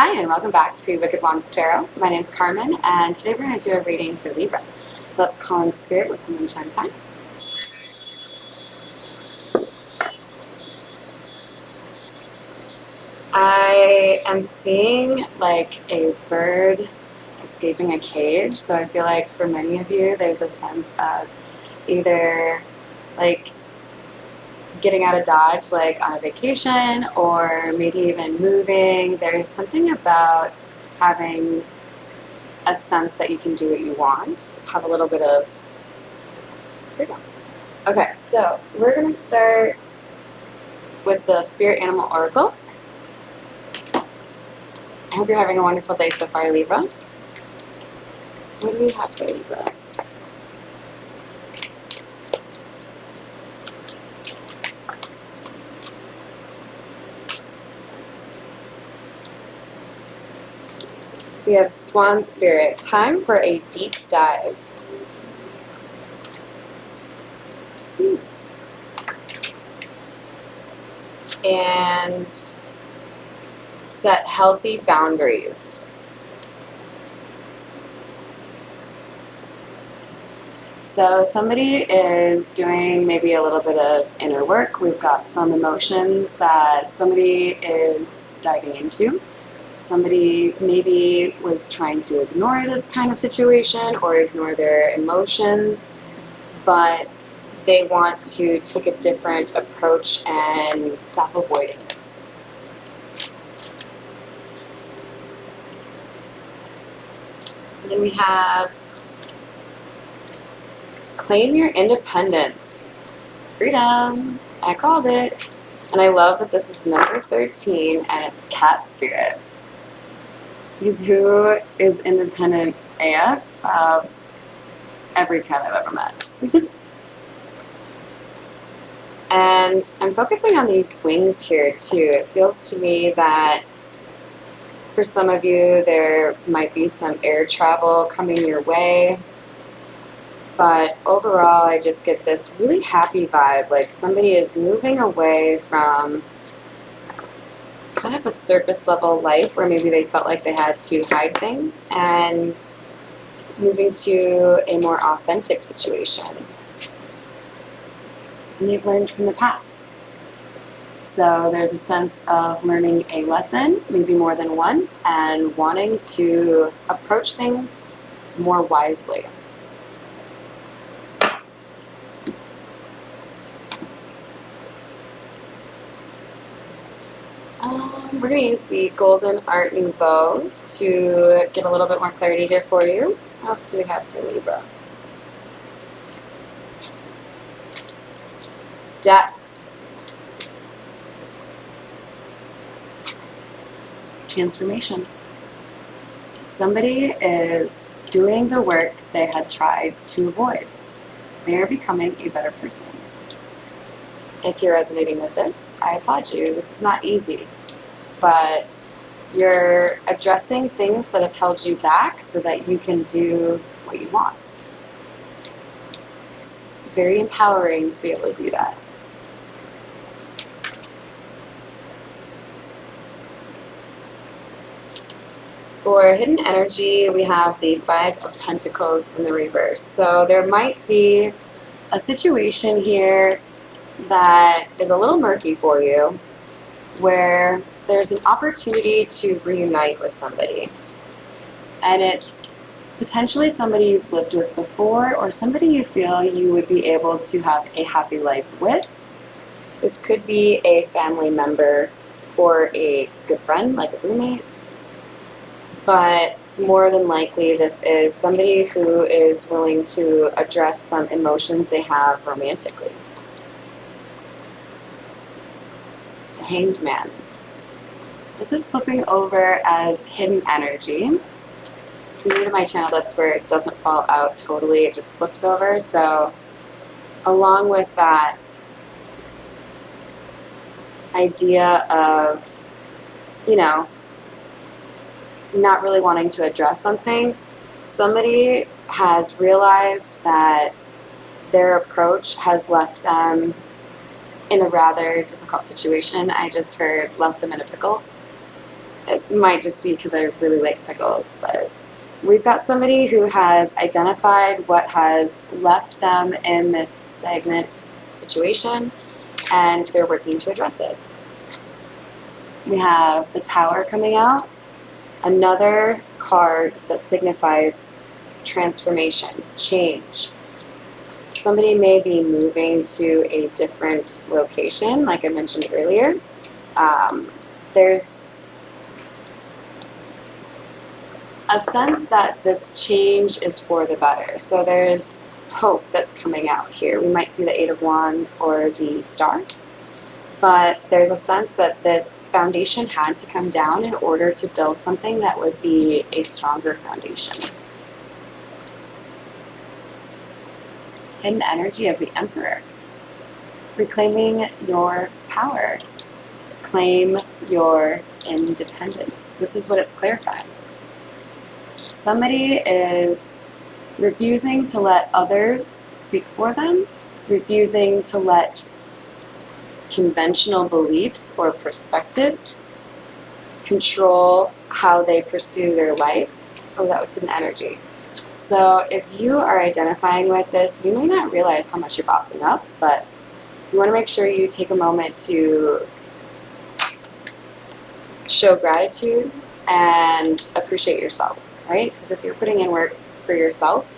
Hi, and welcome back to Wicked Wands Tarot. My name's Carmen, and today we're going to do a reading for Libra. Let's call in spirit with some chime time. I am seeing like a bird escaping a cage, so I feel like for many of you there's a sense of either like getting out of Dodge, like on a vacation, or maybe even moving. There's something about having a sense that you can do what you want, have a little bit of freedom. Okay, so we're going to start with the Spirit Animal Oracle. I hope you're having a wonderful day so far, Libra. What do we have for Libra? We have Swan Spirit. Time for a deep dive. And set healthy boundaries. So somebody is doing maybe a little bit of inner work. We've got some emotions that somebody is diving into. Somebody maybe was trying to ignore this kind of situation or ignore their emotions, but they want to take a different approach and stop avoiding this. And then we have claim your independence. Freedom. I called it. And I love that this is number 13 and it's cat spirit. Because who is independent AF? Every cat I've ever met. And I'm focusing on these wings here too. It feels to me that for some of you there might be some air travel coming your way. But overall I just get this really happy vibe, like somebody is moving away from kind of a surface level life where maybe they felt like they had to hide things and moving to a more authentic situation. And they've learned from the past. So there's a sense of learning a lesson, maybe more than one, and wanting to approach things more wisely. We're going to use the Golden Art Nouveau to get a little bit more clarity here for you. What else do we have for Libra? Death. Transformation. Somebody is doing the work they had tried to avoid. They are becoming a better person. If you're resonating with this, I applaud you. This is not easy, but you're addressing things that have held you back so that you can do what you want. It's very empowering to be able to do that. For hidden energy, we have the Five of Pentacles in the reverse. So there might be a situation here that is a little murky for you, where there's an opportunity to reunite with somebody. And it's potentially somebody you've lived with before or somebody you feel you would be able to have a happy life with. This could be a family member or a good friend, like a roommate. But more than likely, this is somebody who is willing to address some emotions they have romantically. Hanged Man. This is flipping over as hidden energy. If you're new to my channel, that's where it doesn't fall out totally, it just flips over. So along with that idea of, you know, not really wanting to address something, somebody has realized that their approach has left them in a rather difficult situation. I just heard left them in a pickle. It might just be because I really like pickles, but we've got somebody who has identified what has left them in this stagnant situation, and they're working to address it. We have the Tower coming out, another card that signifies transformation, change. Somebody may be moving to a different location, like I mentioned earlier. There's a sense that this change is for the better. So there's hope that's coming out here. We might see the Eight of Wands or the Star, but there's a sense that this foundation had to come down in order to build something that would be a stronger foundation. Hidden energy of the Emperor. Reclaiming your power. Claim your independence. This is what it's clarifying. Somebody is refusing to let others speak for them, refusing to let conventional beliefs or perspectives control how they pursue their life. Oh, that was hidden energy. So if you are identifying with this, you may not realize how much you're bossing up, but you want to make sure you take a moment to show gratitude and appreciate yourself, right? Because if you're putting in work for yourself,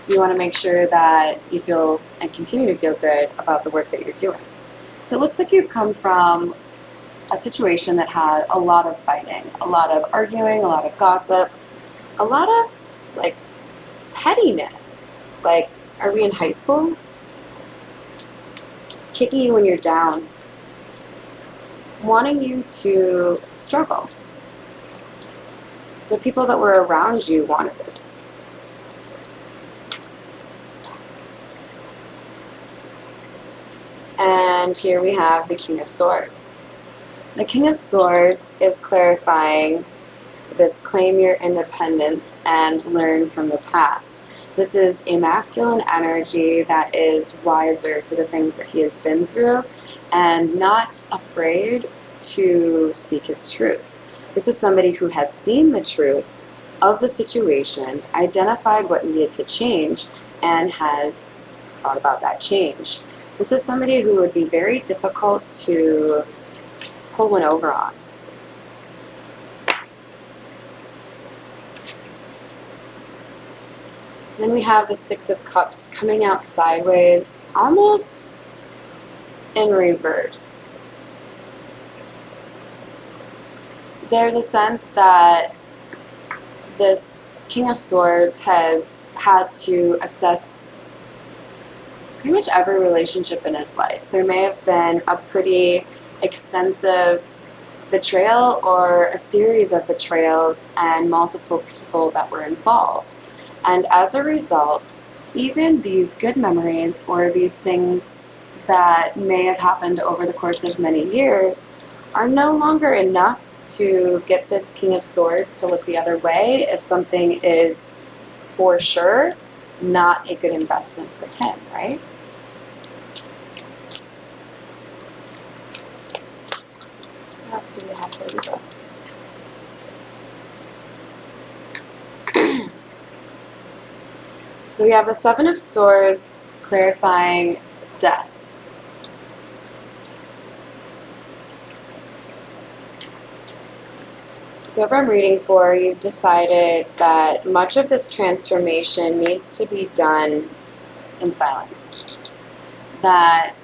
you want to make sure that you feel and continue to feel good about the work that you're doing. So it looks like you've come from a situation that had a lot of fighting, a lot of arguing, a lot of gossip, a lot of like pettiness. Like, are we in high school? Kicking you when you're down, wanting you to struggle. The people that were around you wanted this. And here we have the King of Swords. The King of Swords is clarifying this claim your independence and learn from the past. This is a masculine energy that is wiser for the things that he has been through and not afraid to speak his truth. This is somebody who has seen the truth of the situation, identified what needed to change, and has thought about that change. This is somebody who would be very difficult to pull one over on. Then we have the Six of Cups coming out sideways, almost in reverse. There's a sense that this King of Swords has had to assess pretty much every relationship in his life. There may have been a pretty extensive betrayal or a series of betrayals and multiple people that were involved. And as a result, even these good memories or these things that may have happened over the course of many years are no longer enough to get this King of Swords to look the other way if something is for sure not a good investment for him, right? What else do we have for Libra? So we have the Seven of Swords clarifying death. Whoever I'm reading for, you've decided that much of this transformation needs to be done in silence. That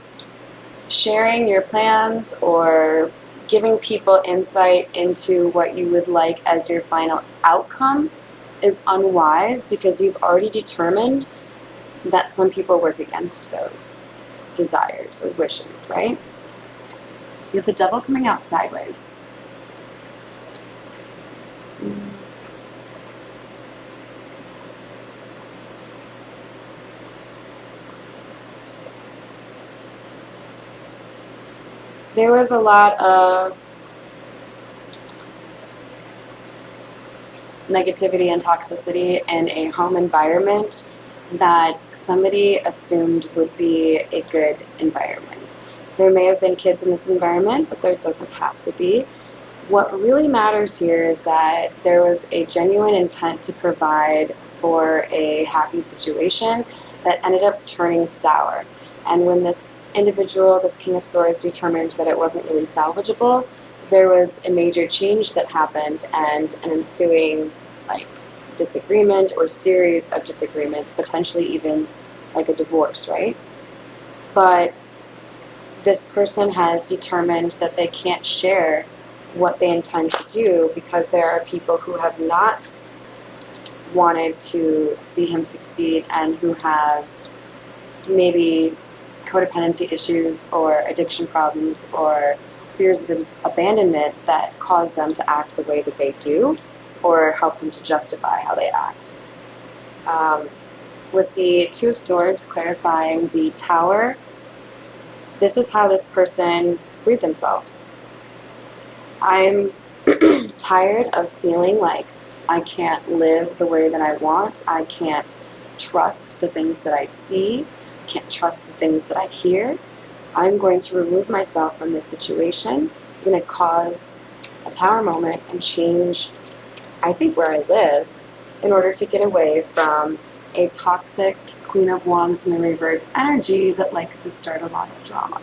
sharing your plans or giving people insight into what you would like as your final outcome is unwise because you've already determined that some people work against those desires or wishes, right? You have the Devil coming out sideways. There was a lot of negativity and toxicity in a home environment that somebody assumed would be a good environment. There may have been kids in this environment, but there doesn't have to be. What really matters here is that there was a genuine intent to provide for a happy situation that ended up turning sour. And when this individual, this King of Swords, determined that it wasn't really salvageable, there was a major change that happened and an ensuing disagreement or series of disagreements, potentially even like a divorce, right? But this person has determined that they can't share what they intend to do because there are people who have not wanted to see him succeed and who have maybe codependency issues or addiction problems or fears of abandonment that cause them to act the way that they do or help them to justify how they act. With the Two of Swords clarifying the Tower, this is how this person freed themselves. I'm tired of feeling like I can't live the way that I want. I can't trust the things that I see. I can't trust the things that I hear. I'm going to remove myself from this situation. I'm going to cause a Tower moment and change, I think, where I live in order to get away from a toxic Queen of Wands in the reverse energy that likes to start a lot of drama.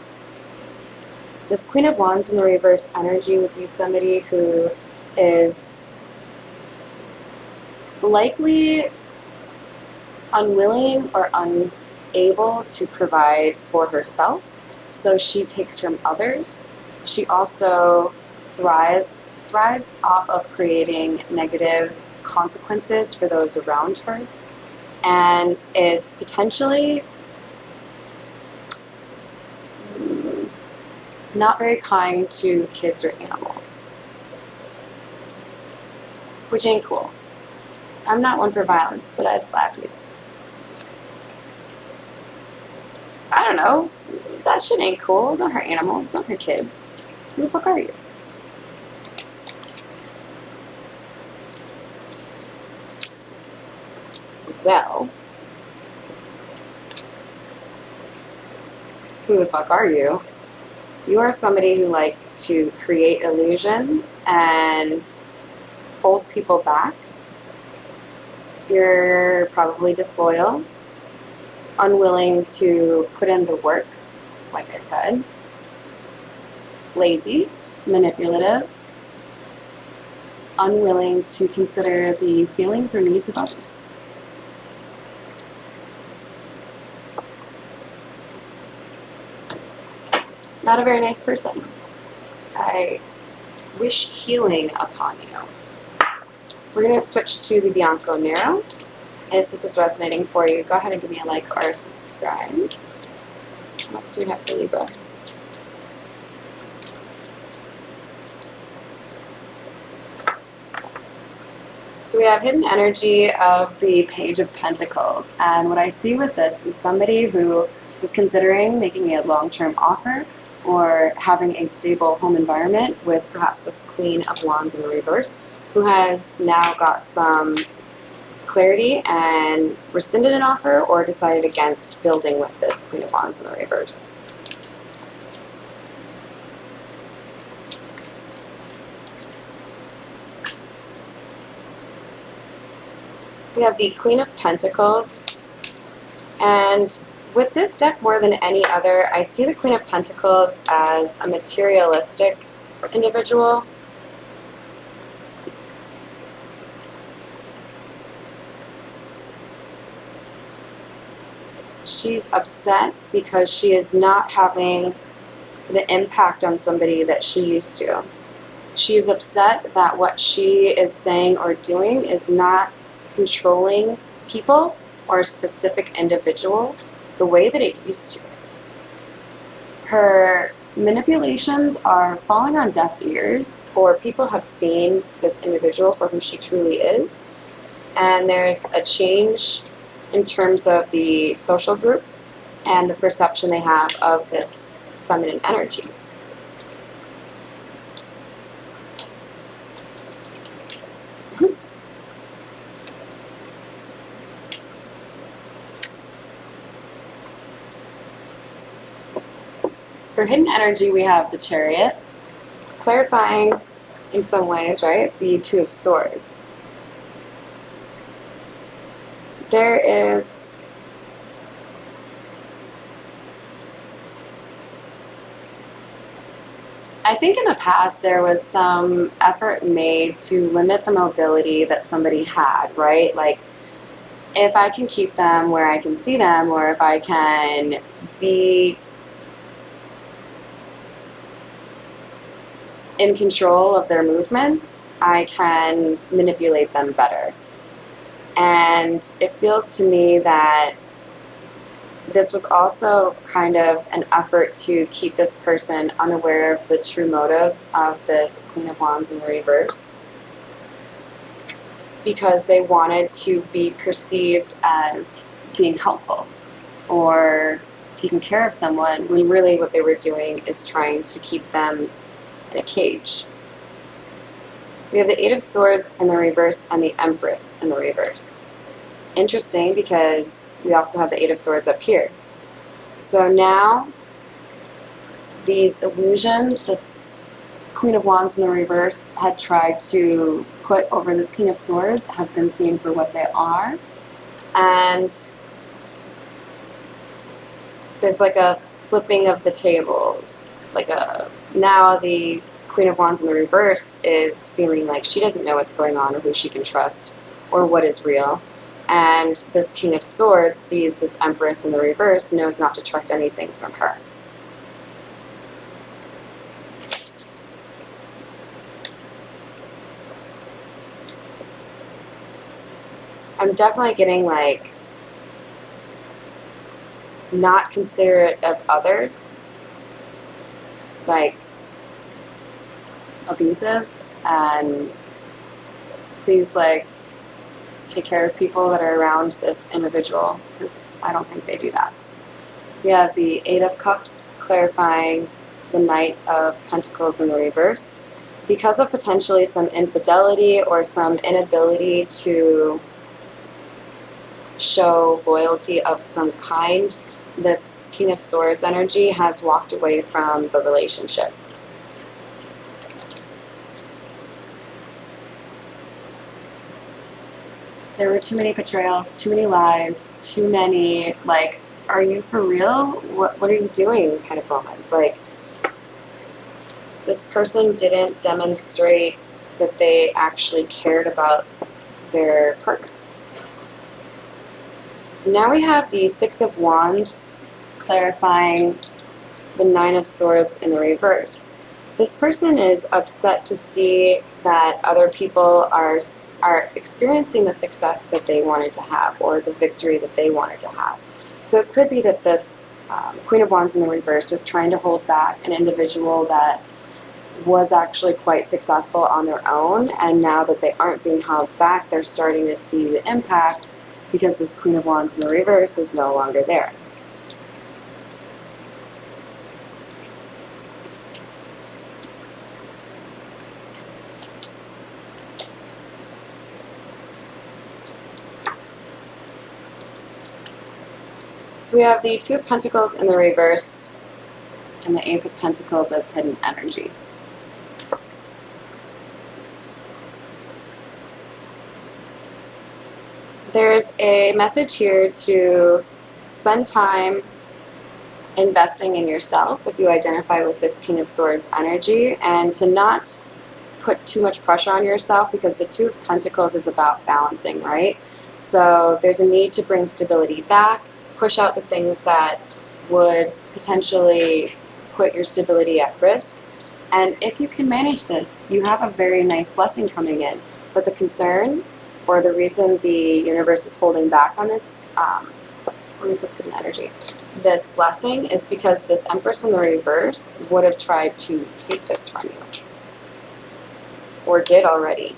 This Queen of Wands in the reverse energy would be somebody who is likely unwilling or unable to provide for herself, so she takes from others. She also thrives off of creating negative consequences for those around her, and is potentially not very kind to kids or animals, which ain't cool. I'm not one for violence, but I'd slap you. I don't know. That shit ain't cool. Don't hurt animals. Don't hurt kids. Who the fuck are you? Well, who the fuck are you? You are somebody who likes to create illusions and hold people back. You're probably disloyal, unwilling to put in the work, like I said, lazy, manipulative, unwilling to consider the feelings or needs of others. Not a very nice person. I wish healing upon you. We're going to switch to the Bianco Nero. If this is resonating for you, go ahead and give me a like or a subscribe. What else do we have for Libra? So we have hidden energy of the Page of Pentacles. And what I see with this is somebody who is considering making a long-term offer or having a stable home environment with perhaps this Queen of Wands in the reverse, who has now got some clarity and rescinded an offer or decided against building with this Queen of Wands in the reverse. We have the Queen of Pentacles, and with this deck more than any other, I see the Queen of Pentacles as a materialistic individual. She's upset because she is not having the impact on somebody that she used to. She's upset that what she is saying or doing is not controlling people or a specific individual the way that it used to. Her manipulations are falling on deaf ears, or people have seen this individual for who she truly is, and there's a change in terms of the social group and the perception they have of this feminine energy. For hidden energy, we have the Chariot, clarifying in some ways, right? The Two of Swords. There is I think in the past there was some effort made to limit the mobility that somebody had, right? Like, if I can keep them where I can see them, or if I can be in control of their movements, I can manipulate them better. And it feels to me that this was also kind of an effort to keep this person unaware of the true motives of this Queen of Wands in the reverse, because they wanted to be perceived as being helpful or taking care of someone, when really what they were doing is trying to keep them in a cage. We have the Eight of Swords in the reverse and the Empress in the reverse. Interesting, because we also have the Eight of Swords up here. So now these illusions, this Queen of Wands in the reverse had tried to put over this King of Swords, have been seen for what they are. And there's like a flipping of the tables. Now the Queen of Wands in the reverse is feeling like she doesn't know what's going on, or who she can trust, or what is real. And this King of Swords sees this Empress in the reverse, knows not to trust anything from her. I'm definitely getting like not considerate of others, like abusive, and please like take care of people that are around this individual, because I don't think they do that. We have the Eight of Cups clarifying the Knight of Pentacles in the reverse. Because of potentially some infidelity or some inability to show loyalty of some kind, this King of Swords energy has walked away from the relationship. There were too many betrayals, too many lies, too many, like, are you for real? What are you doing kind of moments. Like, this person didn't demonstrate that they actually cared about their partner. Now we have the Six of Wands clarifying the Nine of Swords in the reverse. This person is upset to see that other people are experiencing the success that they wanted to have, or the victory that they wanted to have. So it could be that this Queen of Wands in the reverse was trying to hold back an individual that was actually quite successful on their own, and now that they aren't being held back, they're starting to see the impact, because this Queen of Wands in the reverse is no longer there. So we have the Two of Pentacles in the reverse and the Ace of Pentacles as hidden energy. There's a message here to spend time investing in yourself if you identify with this King of Swords energy, and to not put too much pressure on yourself, because the Two of Pentacles is about balancing, right? So there's a need to bring stability back, push out the things that would potentially put your stability at risk. And if you can manage this, you have a very nice blessing coming in. But the concern, or the reason the universe is holding back on this, this was hidden energy, this blessing, is because this Empress in the reverse would have tried to take this from you, or did already.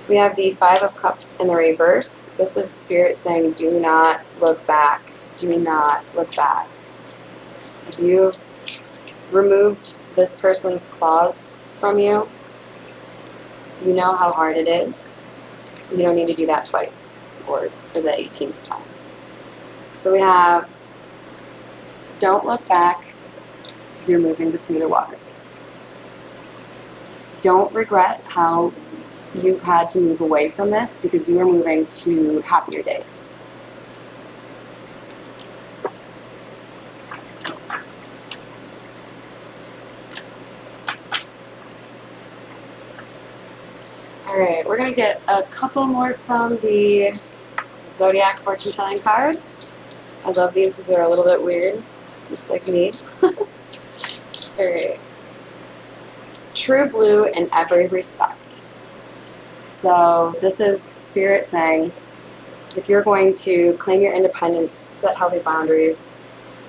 We have the Five of Cups in the reverse. This is Spirit saying, do not look back. Do not look back. If you've removed this person's claws from you, you know how hard it is. You don't need to do that twice, or for the 18th time. So we have, don't look back, because you're moving to smoother waters. don't regret how you've had to move away from this, because you are moving to happier days. Alright, we're going to get a couple more from the Zodiac fortune telling cards. I love these because they're a little bit weird, just like me. Alright. True blue in every respect. So this is Spirit saying, if you're going to claim your independence, set healthy boundaries,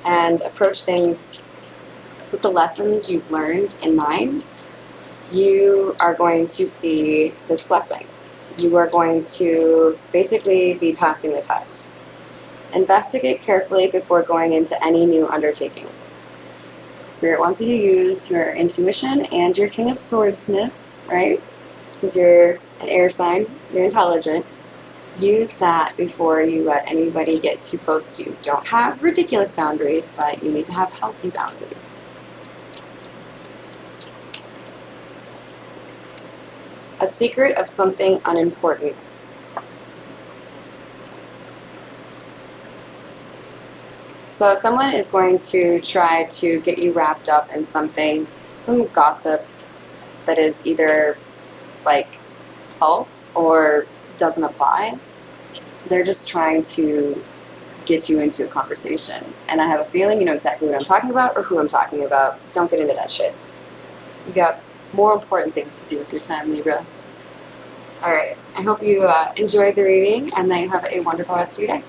and approach things with the lessons you've learned in mind, you are going to see this blessing. You are going to basically be passing the test. Investigate carefully before going into any new undertaking. Spirit wants you to use your intuition and your King of Swordsness, right? Because you're an air sign, you're intelligent. Use that before you let anybody get too close to you. Don't have ridiculous boundaries, but you need to have healthy boundaries. A secret of something unimportant. So someone is going to try to get you wrapped up in something, some gossip that is either like false or doesn't apply. They're just trying to get you into a conversation. And I have a feeling you know exactly what I'm talking about or who I'm talking about. Don't get into that shit. You got more important things to do with your time, Libra. Alright, I hope you enjoyed the reading and that you have a wonderful rest of your day.